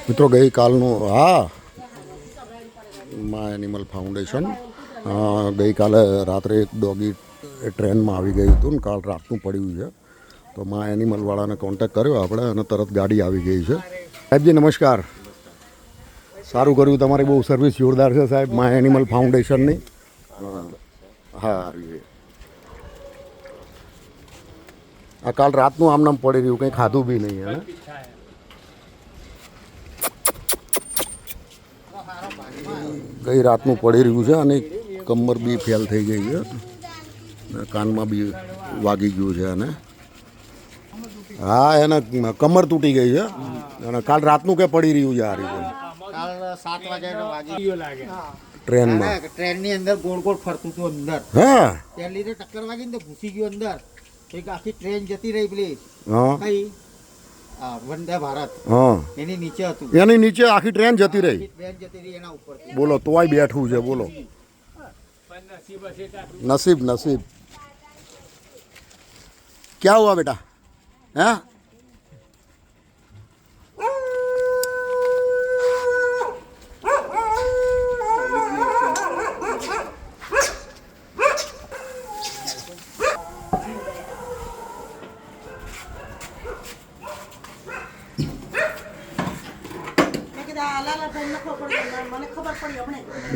મિત્રો ગઈકાલનું હા મા એનિમલ ફાઉન્ડેશન ગઈકાલે રાત્રે એક ડોગી ટ્રેનમાં આવી ગયું હતું ને કાલ રાતનું પડ્યું છે તો મા એનિમલવાળાને કોન્ટેક્ટ કર્યો આપણે અને તરત ગાડી આવી ગઈ છે. સાહેબજી નમસ્કાર. સારું કર્યું, તમારી બહુ સર્વિસ જોરદાર છે સાહેબ મા એનિમલ ફાઉન્ડેશનની. હા આ કાલ રાતનું આમનામ પડી રહ્યું, કંઈ ખાધું બી નહીં હે. ગઈ રાતનું પડી રહ્યું છે અને કમર બી ફેલ થઈ ગઈ છે, કાનમાં બી વાગી ગયું છે અને હા એને કમર તૂટી ગઈ છે અને કાલ રાતનું કે પડી રહ્યું છે આ રીતે. કાલ 7 વાગ્યાનો વાગી લાગે ટ્રેનમાં, ટ્રેનની અંદર ગોળ ગોળ ફરતું હતું અંદર. હા ત્યાં લીધે ટક્કર વાગી ને ઘૂસી ગયો અંદર. એક આખી ટ્રેન જતી રહી પેલી હા કઈ વંદે ભારત હા એની નીચે હતું. એની નીચે આખી ટ્રેન જતી રહી. ટ્રેન જતી રહી એના ઉપર. બોલો તોય બેઠું છે. બોલો નસીબ નસીબ. क्या हुआ बेटा? हैं?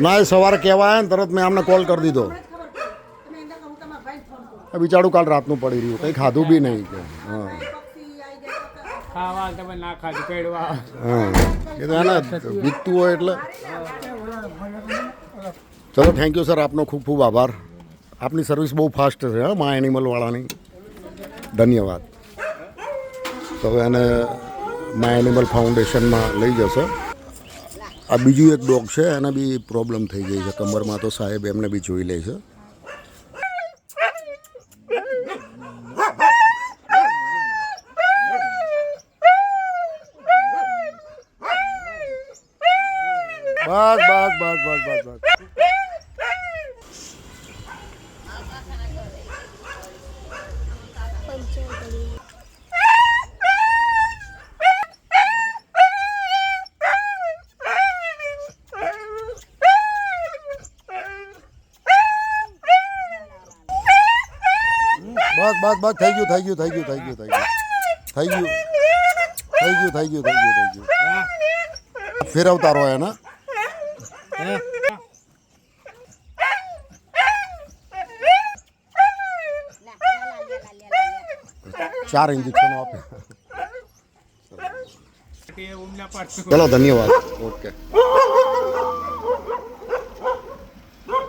ના એ સવારે કહેવા આવ્યા ને તરત મેં આમને કોલ કરી દીધો. બિચારું કાલ રાતનું પડી રહ્યું, કંઈ ખાધું બી નહીં કે હા એ તો એને વીકતું હોય એટલે. ચલો થેન્ક યુ સર, આપનો ખૂબ ખૂબ આભાર. આપની સર્વિસ બહુ ફાસ્ટ છે હા મા એનિમલવાળાની. ધન્યવાદ. તો હવે એને મા એનિમલ ફાઉન્ડેશનમાં લઈ જશે. આ બીજું એક ડોગ છે, એને બી પ્રોબ્લેમ થઈ ગઈ છે કમરમાં, તો સાહેબ એમને બી જોઈ લે છે. બસ બસ બસ બસ બસ બસ. બસ બસ થઈ ગયું થઈ ગયું થઈ ગયું થઈ ગયું થઈ ગયું થઈ ગયું થઈ ગયું થઈ ગયું. ફેરવતા રહો એના. 4 इंजेक्शन आप. चलो धन्यवाद. ओके.